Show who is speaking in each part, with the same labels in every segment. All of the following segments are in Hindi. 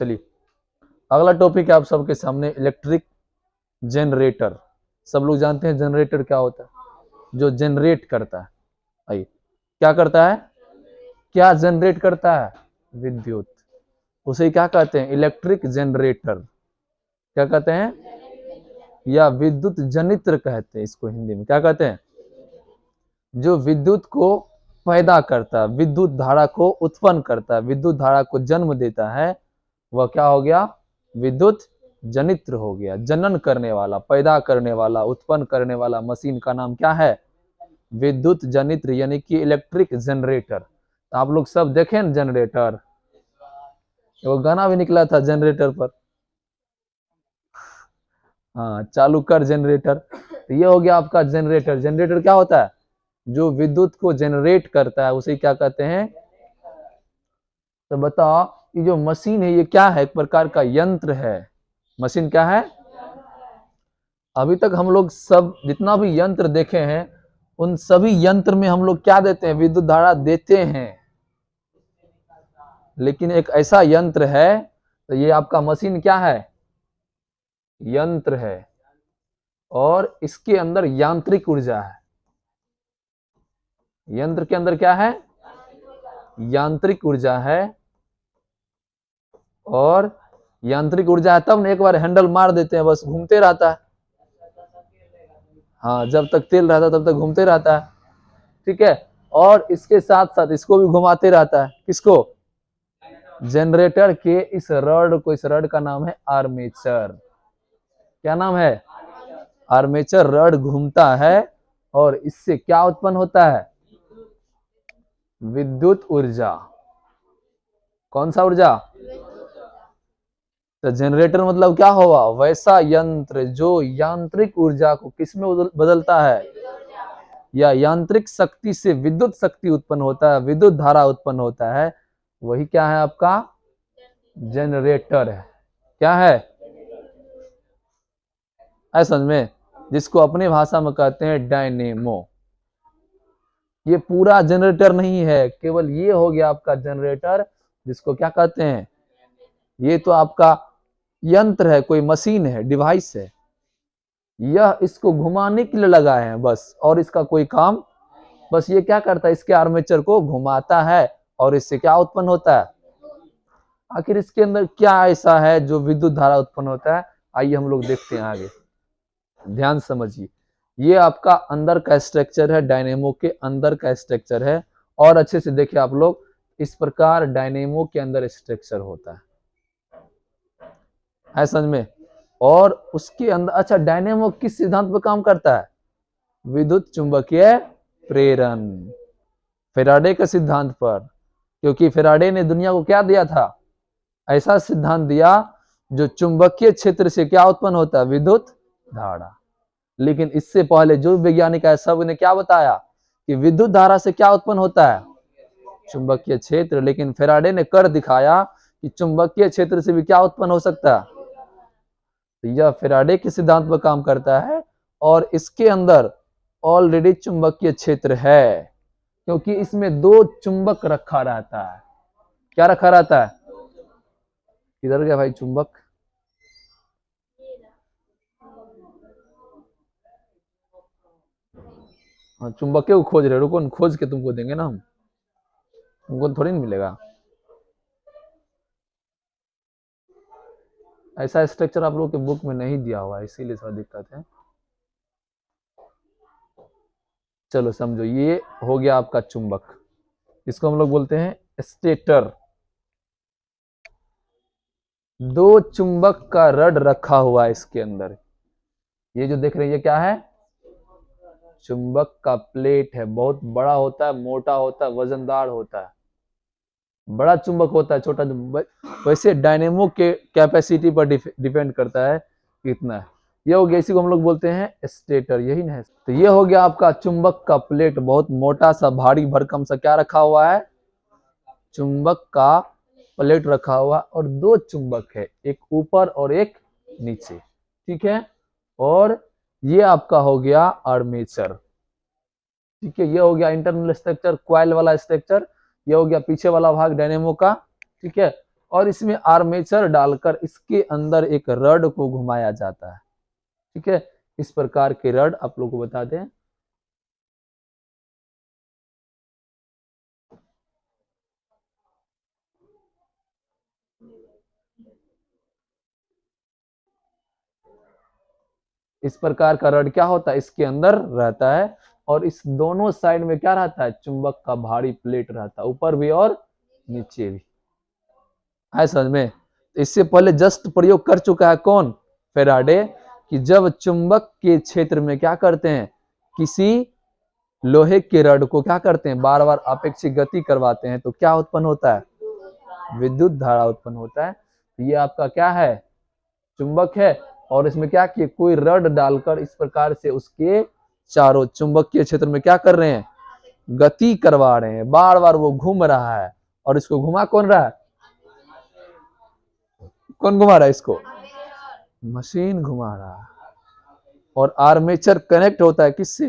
Speaker 1: चलिए अगला टॉपिक है आप सबके सामने इलेक्ट्रिक जनरेटर। सब लोग जानते हैं जनरेटर क्या होता है, जो जनरेट करता है। आइए, क्या करता है, क्या जनरेट करता है, विद्युत। उसे क्या कहते हैं, इलेक्ट्रिक जनरेटर। क्या कहते हैं, या विद्युत जनित्र कहते हैं इसको हिंदी में। क्या कहते हैं, जो विद्युत को पैदा करता है, विद्युत धारा को उत्पन्न करता है, विद्युत धारा को जन्म देता है, वह क्या हो गया, विद्युत जनित्र हो गया। जनन करने वाला, पैदा करने वाला, उत्पन्न करने वाला मशीन का नाम क्या है, विद्युत जनित्र, यानी कि इलेक्ट्रिक जनरेटर। तो आप लोग सब देखें ना जनरेटर, वो गाना भी निकला था जनरेटर पर, हाँ, चालू कर जनरेटर। तो ये हो गया आपका जनरेटर। जनरेटर क्या होता है, जो विद्युत को जनरेट करता है, उसे क्या कहते हैं। तो बताओ, ये जो मशीन है ये क्या है, एक प्रकार का यंत्र है। मशीन क्या है, अभी तक हम लोग सब जितना भी यंत्र देखे हैं, उन सभी यंत्र में हम लोग क्या देते हैं, विद्युत धारा देते हैं। लेकिन एक ऐसा यंत्र है, तो ये आपका मशीन क्या है, यंत्र है, और इसके अंदर यांत्रिक ऊर्जा है। यंत्र के अंदर क्या है, यांत्रिक ऊर्जा है। और यांत्रिक ऊर्जा है तब ना, एक बार हैंडल मार देते हैं बस घूमते रहता है। हाँ, जब तक तेल रहता है तब तक घूमते रहता है, ठीक है। और इसके साथ साथ इसको भी घुमाते रहता है, किसको, जनरेटर के इस रॉड को। इस रॉड का नाम है आर्मेचर। क्या नाम है, आर्मेचर रॉड घूमता है, और इससे क्या उत्पन्न होता है, विद्युत ऊर्जा। कौन सा ऊर्जा, तो जनरेटर मतलब क्या हुआ, वैसा यंत्र जो यांत्रिक ऊर्जा को किसमें बदलता है, या यांत्रिक शक्ति से विद्युत शक्ति उत्पन्न होता है, विद्युत धारा उत्पन्न होता है, वही क्या है आपका जनरेटर है। क्या है, ऐसा समझ में, जिसको अपने भाषा में कहते हैं डायनेमो। ये पूरा जनरेटर नहीं है, केवल ये हो गया आपका जनरेटर, जिसको क्या कहते हैं, ये तो आपका यंत्र है, कोई मशीन है, डिवाइस है। यह इसको घुमाने के लिए लगाए हैं बस, और इसका कोई काम, बस ये क्या करता है, इसके आर्मेचर को घुमाता है, और इससे क्या उत्पन्न होता है। आखिर इसके अंदर क्या ऐसा है जो विद्युत धारा उत्पन्न होता है, आइए हम लोग देखते हैं आगे, ध्यान समझिए। ये आपका अंदर का स्ट्रक्चर है, डायनेमो के अंदर का स्ट्रक्चर है। और अच्छे से देखिए आप लोग, इस प्रकार डायनेमो के अंदर स्ट्रक्चर होता है समझ में। और उसके अंदर, अच्छा, डायनेमो किस सिद्धांत पर काम करता है, विद्युत चुंबकीय प्रेरण, फेराडे के सिद्धांत पर। क्योंकि फेराडे ने दुनिया को क्या दिया था, ऐसा सिद्धांत दिया जो चुंबकीय क्षेत्र से क्या उत्पन्न होता है, विद्युत धारा। लेकिन इससे पहले जो वैज्ञानिक है सब ने क्या बताया, कि विद्युत धारा से क्या उत्पन्न होता है, चुंबकीय क्षेत्र। लेकिन फेराडे ने कर दिखाया कि चुंबकीय क्षेत्र से भी क्या उत्पन्न हो सकता है। तो यह फेराडे के सिद्धांत पर काम करता है, और इसके अंदर ऑलरेडी चुंबकीय क्षेत्र है, क्योंकि इसमें दो चुंबक रखा रहता है। क्या रखा रहता है, किधर गया भाई चुंबक, हाँ, चुंबक को खोज रहे, रुको खोज के तुमको देंगे ना हम, तुमको थोड़ी नहीं मिलेगा। ऐसा स्ट्रक्चर आप लोगों के बुक में नहीं दिया हुआ है, इसीलिए थोड़ा दिक्कत है। चलो समझो, ये हो गया आपका चुंबक, इसको हम लोग बोलते हैं स्टेटर। दो चुंबक का रड रखा हुआ है इसके अंदर। ये जो देख रहे हैं ये क्या है, चुंबक का प्लेट है। बहुत बड़ा होता है, मोटा होता है, वजनदार होता है। बड़ा चुंबक होता है, छोटा वैसे डायनेमो के कैपेसिटी पर डिपेंड करता है कितना है। ये हो गया, इसी को हम लोग बोलते हैं स्टेटर, यही ना है। तो ये हो गया आपका चुंबक का प्लेट, बहुत मोटा सा भारी भरकम सा क्या रखा हुआ है, चुंबक का प्लेट रखा हुआ, और दो चुंबक है, एक ऊपर और एक नीचे, ठीक है। और ये आपका हो गया आर्मेचर, ठीक है। ये हो गया इंटरनल स्ट्रक्चर, क्वाइल वाला स्ट्रक्चर। ये हो गया पीछे वाला भाग डायनेमो का, ठीक है। और इसमें आर्मेचर डालकर इसके अंदर एक रड को घुमाया जाता है। ठीक है, इस प्रकार के रड आप लोग को बता दें। इस प्रकार का रड क्या होता है, इसके अंदर रहता है और इस दोनों साइड में क्या रहता है, चुंबक का भारी प्लेट रहता है, ऊपर भी और नीचे भी। है समझ में? इससे पहले जस्ट प्रयोग कर चुका है कौन, फेराडे, कि जब चुंबक के क्षेत्र में क्या करते हैं, किसी लोहे के रड को क्या करते हैं, बार बार अपेक्षित गति करवाते हैं, तो क्या उत्पन्न होता है, विद्युत धारा उत्पन्न होता है। तो ये आपका क्या है, चुंबक है, और इसमें क्या किए, कोई रड डालकर इस प्रकार से उसके चारों चुंबकीय क्षेत्र में क्या कर रहे हैं, गति करवा रहे हैं, बार बार वो घूम रहा है। और इसको घुमा कौन रहा है, कौन घुमा रहा है इसको, मशीन घुमा रहा है। और आर्मेचर कनेक्ट होता है किससे,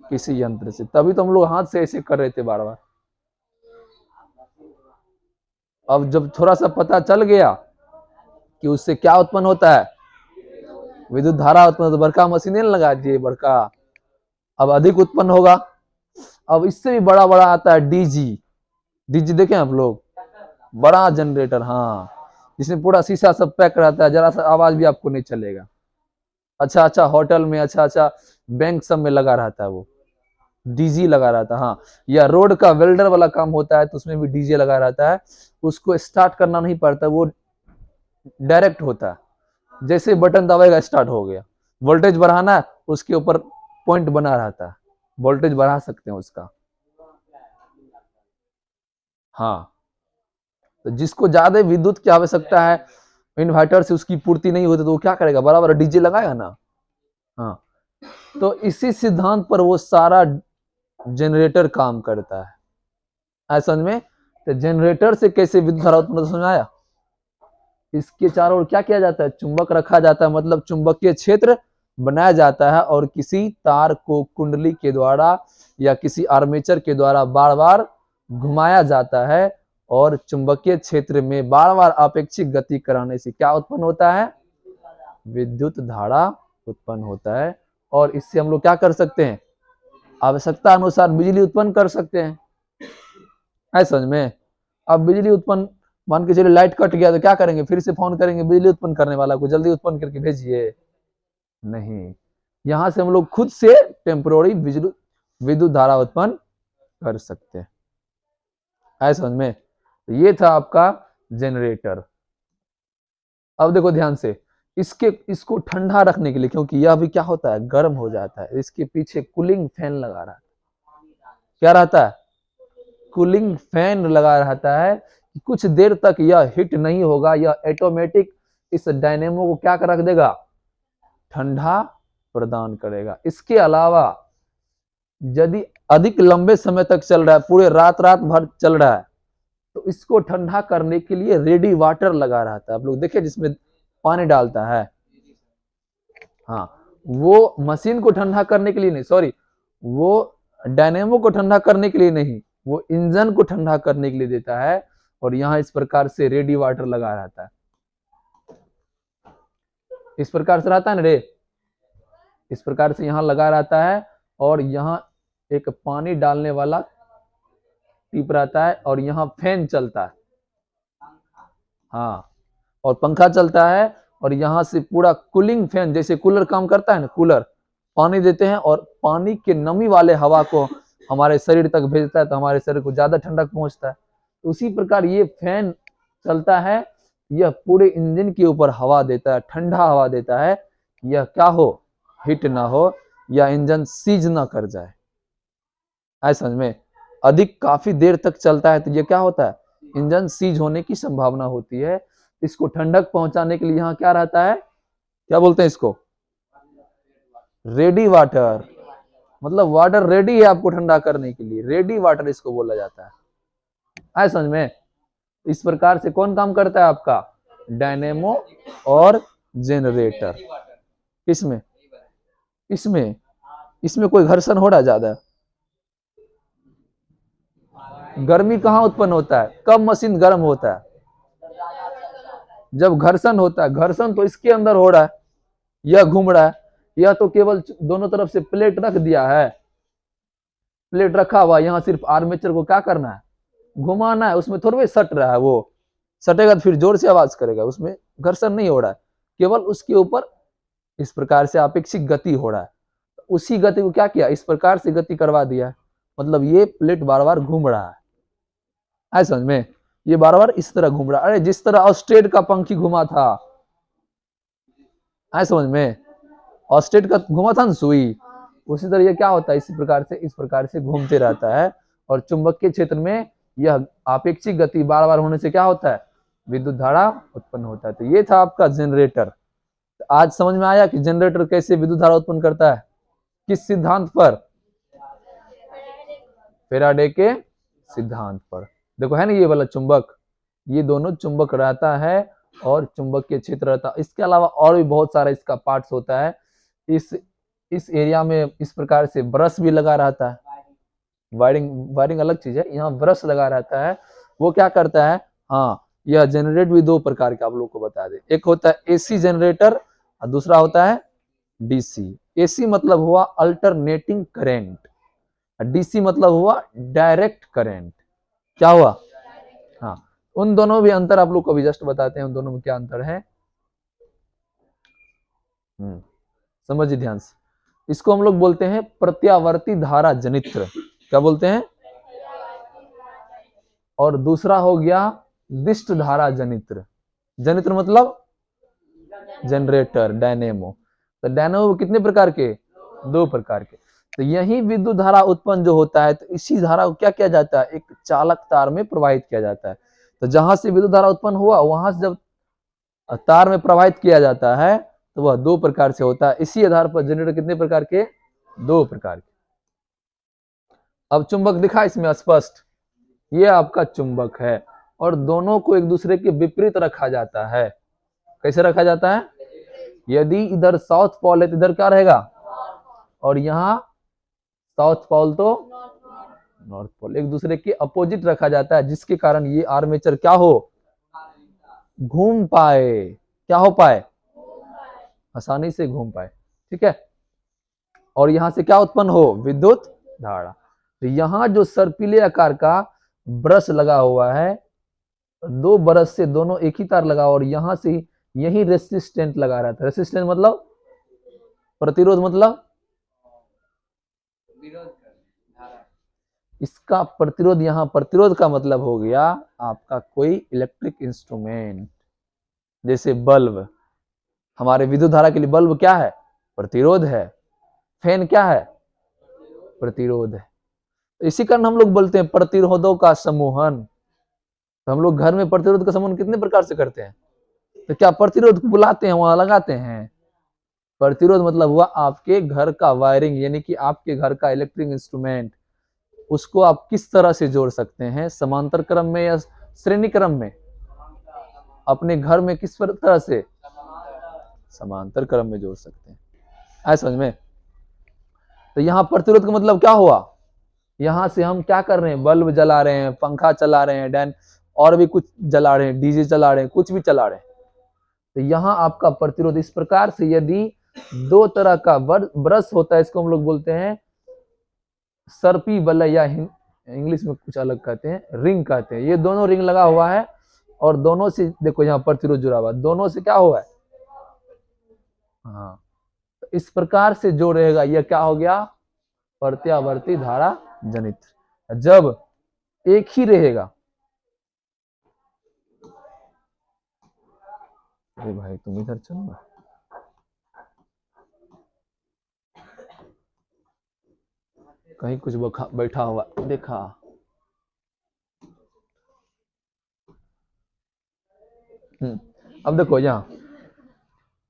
Speaker 1: किसी यंत्र से, तभी तो हम लोग हाथ से ऐसे कर रहे थे बार बार। अब जब थोड़ा सा पता चल गया कि उससे क्या उत्पन्न होता है, विद्युत धारा उत्पन्न, तो बड़का मशीनें लगा दिए बड़का, अब अधिक उत्पन्न होगा। अब इससे भी बड़ा बड़ा आता है डीजी, डीजी देखें आप लोग, बड़ा जनरेटर, हाँ, जिसमें पूरा शीशा सब पैक रहता है, जरा सा आवाज भी आपको नहीं चलेगा। अच्छा अच्छा होटल में, अच्छा अच्छा बैंक सब में लगा रहता है वो डीजी लगा रहता है। हाँ, या रोड का वेल्डर वाला काम होता है तो उसमें भी डीजे लगा रहता है, उसको स्टार्ट करना नहीं पड़ता, वो डायरेक्ट होता है, जैसे बटन दबाएगा स्टार्ट हो गया। वोल्टेज बढ़ाना है, उसके ऊपर पॉइंट बना रहता है, वोल्टेज बढ़ा सकते हैं उसका। हाँ, तो जिसको ज्यादा विद्युत की आवश्यकता है, इन्वर्टर से उसकी पूर्ति नहीं होती, तो वो क्या करेगा, बराबर डीजे लगाएगा ना। हाँ, तो इसी सिद्धांत पर वो सारा जनरेटर काम करता है। समझ में? तो जनरेटर से कैसे विद्युत धारा उत्पन्न, समझ आया? इसके चारों ओर क्या किया जाता है, चुंबक रखा जाता है, मतलब चुंबकीय क्षेत्र बनाया जाता है, और किसी तार को कुंडली के द्वारा या किसी आर्मेचर के द्वारा बार बार घुमाया जाता है, और चुंबकीय क्षेत्र में बार बार अपेक्षित गति कराने से क्या उत्पन्न होता है, विद्युत धारा उत्पन्न होता है। और इससे हम लोग क्या कर सकते हैं, आवश्यकता अनुसार बिजली उत्पन्न कर सकते हैं। है समझ में? अब बिजली उत्पन्न, मान के चलिए लाइट कट गया तो क्या करेंगे, फिर से फोन करेंगे बिजली उत्पन्न करने वाला को, जल्दी उत्पन्न करके भेजिए, नहीं, यहां से हम लोग खुद से टेम्पोररी विद्युत धारा उत्पन्न कर सकते हैं। है समझ में? तो ये था आपका जनरेटर। अब देखो ध्यान से, इसको ठंडा रखने के लिए, क्योंकि यह भी क्या होता है, गर्म हो जाता है, इसके पीछे कूलिंग फैन लगा रहा है। क्या रहता है, कूलिंग फैन लगा रहता है, कुछ देर तक यह हिट नहीं होगा, यह ऑटोमेटिक इस डायनेमो को क्या कर रख देगा, ठंडा प्रदान करेगा। इसके अलावा यदि अधिक लंबे समय तक चल रहा है, पूरे रात भर चल रहा है, तो इसको ठंडा करने के लिए रेडी वाटर लगा रहता है। आप लोग देखिए जिसमें पानी डालता है, हाँ, वो मशीन को ठंडा करने के लिए नहीं, सॉरी, वो डायनेमो को ठंडा करने के लिए नहीं, वो इंजन को ठंडा करने के लिए देता है। और यहाँ इस प्रकार से रेडी वाटर लगा रहता है, इस प्रकार से रहता है ना रे, इस प्रकार से यहाँ लगा रहता है, और यहाँ एक पानी डालने वाला टिप रहता है, और यहाँ फैन चलता है, हाँ, और पंखा चलता है, और यहाँ से पूरा कूलिंग फैन, जैसे कूलर काम करता है ना, कूलर पानी देते हैं और पानी के नमी वाले हवा को हमारे शरीर तक भेजता है, तो हमारे शरीर को ज्यादा ठंडक पहुंचता है। उसी प्रकार ये फैन चलता है, यह पूरे इंजन के ऊपर हवा देता है, ठंडा हवा देता है, यह क्या हो, हिट ना हो, या इंजन सीज ना कर जाए। समझ में? अधिक काफी देर तक चलता है तो ये क्या होता है, इंजन सीज होने की संभावना होती है। इसको ठंडक पहुंचाने के लिए यहाँ क्या रहता है, क्या बोलते हैं इसको, रेडी वाटर, मतलब वाटर रेडी है आपको ठंडा करने के लिए, रेडी वाटर इसको बोला जाता है। आए समझ में? इस प्रकार से कौन काम करता है आपका, डायनेमो और जनरेटर। इसमें इसमें इसमें कोई घर्षण हो रहा है ज्यादा, गर्मी कहाँ उत्पन्न होता है, कब मशीन गर्म होता है, जब घर्षण होता है, घर्षण तो इसके अंदर हो रहा है, यह घूम रहा है, यह तो केवल दोनों तरफ से प्लेट रख दिया है, प्लेट रखा हुआ, यहाँ सिर्फ आर्मेचर को क्या करना है, घुमाना है, उसमें थोड़ा सट रहा है, वो सटेगा तो फिर जोर से आवाज करेगा, उसमें घर्षण नहीं हो रहा है, केवल उसके ऊपर इस प्रकार से अपेक्षित गति हो रहा है। उसी गति को क्या किया, इस प्रकार से गति करवा दिया, मतलब ये प्लेट बार बार घूम रहा है समझ में, ये बार बार इस तरह घूम रहा है, अरे जिस तरह ऑस्ट्रेट का पंखी घुमा था, है समझ में, ऑस्ट्रेट का घुमा था ना सुई, उसी तरह ये क्या होता है, इस प्रकार से घूमते रहता है। और चुंबकीय क्षेत्र में यह आपेक्षिक गति बार बार होने से क्या होता है, विद्युत धारा उत्पन्न होता है। तो ये था आपका जनरेटर। तो आज समझ में आया कि जनरेटर कैसे विद्युत धारा उत्पन्न करता है, किस सिद्धांत पर, फैराडे के सिद्धांत पर। देखो है ना ये वाला चुंबक, ये दोनों चुंबक रहता है और चुंबकीय क्षेत्र रहता है। इसके अलावा और भी बहुत सारा इसका पार्ट्स होता है। इस एरिया में इस प्रकार से ब्रश भी लगा रहता है, वायरिंग अलग चीज है, यहाँ ब्रश लगा रहता है। वो क्या करता है, हाँ यह जनरेट भी दो प्रकार के आप लोग को बता दे, एक होता है एसी जनरेटर और दूसरा होता है डीसी। एसी मतलब हुआ अल्टरनेटिंग करेंट, डीसी मतलब हुआ डायरेक्ट करंट। क्या हुआ, हाँ उन दोनों भी अंतर आप लोग को अभी जस्ट बताते हैं, उन दोनों में क्या अंतर है, समझिए ध्यान से। इसको हम लोग बोलते हैं प्रत्यावर्ती धारा जनित्र, क्या बोलते हैं, और दूसरा हो गया दिष्ट धारा जनित्र। जनित्र मतलब जनरेटर, डायनेमो। तो डायनेमो कितने प्रकार के, दो प्रकार के। तो यही विद्युत धारा उत्पन्न जो होता है, तो इसी धारा को क्या किया जाता है, एक चालक तार में प्रवाहित किया जाता है। तो जहां से विद्युत धारा उत्पन्न हुआ वहां से जब तार में प्रवाहित किया जाता है तो वह दो प्रकार से होता है। इसी आधार पर जनरेटर कितने प्रकार के, दो प्रकार के। अब चुंबक दिखा इसमें स्पष्ट, ये आपका चुंबक है और दोनों को एक दूसरे के विपरीत रखा जाता है। कैसे रखा जाता है, यदि इधर साउथ पोल है तो इधर क्या रहेगा, और यहाँ साउथ पोल तो नॉर्थ पोल, एक दूसरे के अपोजिट रखा जाता है, जिसके कारण ये आर्मेचर क्या हो, घूम पाए, क्या हो पाए, आसानी से घूम पाए। ठीक है, और यहां से क्या उत्पन्न हो, विद्युत धारा। तो यहाँ जो सर्पिले आकार का ब्रश लगा हुआ है, दो ब्रश से दोनों एक ही तार लगा, और यहां से यही रेसिस्टेंट लगा रहा था। रेसिस्टेंट मतलब प्रतिरोध, मतलब इसका प्रतिरोध, यहाँ प्रतिरोध का मतलब हो गया आपका कोई इलेक्ट्रिक इंस्ट्रूमेंट, जैसे बल्ब, हमारे विद्युत धारा के लिए बल्ब क्या है, प्रतिरोध है। फैन क्या है, प्रतिरोध है। इसी कारण हम लोग बोलते हैं प्रतिरोधों का समूहन। तो हम लोग घर में प्रतिरोध का समूहन कितने प्रकार से करते हैं, तो क्या प्रतिरोध को बुलाते हैं, वहां लगाते हैं। प्रतिरोध मतलब हुआ आपके घर का वायरिंग, यानी कि आपके घर का इलेक्ट्रिक इंस्ट्रूमेंट, उसको आप किस तरह से जोड़ सकते हैं, समांतर क्रम में या श्रेणी क्रम में, अपने घर में किस तरह से, समांतर क्रम में जोड़ सकते हैं, ऐसा समझ में। तो यहाँ प्रतिरोध का मतलब क्या हुआ, यहां से हम क्या कर रहे हैं, बल्ब जला रहे हैं, पंखा चला रहे हैं, और भी कुछ जला रहे हैं, डीजे चला रहे हैं, कुछ भी चला रहे हैं। तो यहाँ आपका प्रतिरोध इस प्रकार से, यदि दो तरह का ब्रश होता है, इसको हम लोग बोलते हैं सर्पी बलय, या इंग्लिश में कुछ अलग कहते हैं, रिंग कहते हैं। ये दोनों रिंग लगा हुआ है और दोनों से देखो यहाँ प्रतिरोध जुड़ा हुआ है, दोनों से क्या हुआ है, हाँ तो इस प्रकार से जो रहेगा यह क्या हो गया, प्रत्यावर्ती धारा जनित्र। जब एक ही रहेगा, अरे भाई तुम इधर चलो ना, कहीं कुछ बैठा हुआ देखा। अब देखो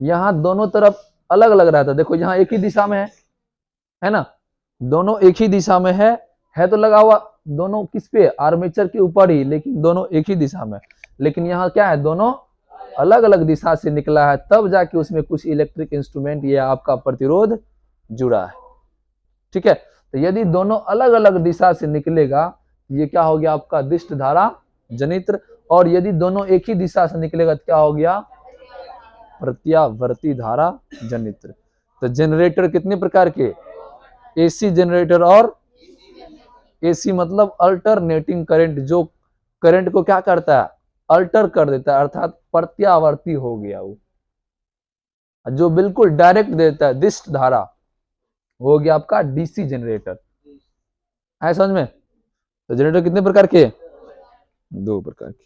Speaker 1: यहाँ दोनों तरफ अलग अलग रहता है। देखो यहाँ एक ही दिशा में है ना, दोनों एक ही दिशा में है तो लगा हुआ दोनों किस पे, आर्मेचर के ऊपर ही, लेकिन दोनों एक ही दिशा में। लेकिन यहाँ क्या है, दोनों अलग अलग दिशा से निकला है, तब जाके उसमें कुछ इलेक्ट्रिक इंस्ट्रूमेंट या आपका प्रतिरोध जुड़ा है। ठीक है, तो यदि दोनों अलग अलग दिशा से निकलेगा, ये क्या हो गया आपका दिष्ट धारा जनित्र, और यदि दोनों एक ही दिशा से निकलेगा तो क्या हो गया, प्रत्यावर्ती धारा जनित्र। तो जनरेटर कितने प्रकार के, एसी जनरेटर और एसी मतलब अल्टरनेटिंग करंट, जो करंट को क्या करता है, अल्टर कर देता है, अर्थात प्रत्यावर्ती हो गया वो। जो बिल्कुल डायरेक्ट देता है दिष्ट धारा हो गया आपका डीसी जनरेटर। है समझ में? तो जनरेटर कितने प्रकार के, 2 प्रकार के।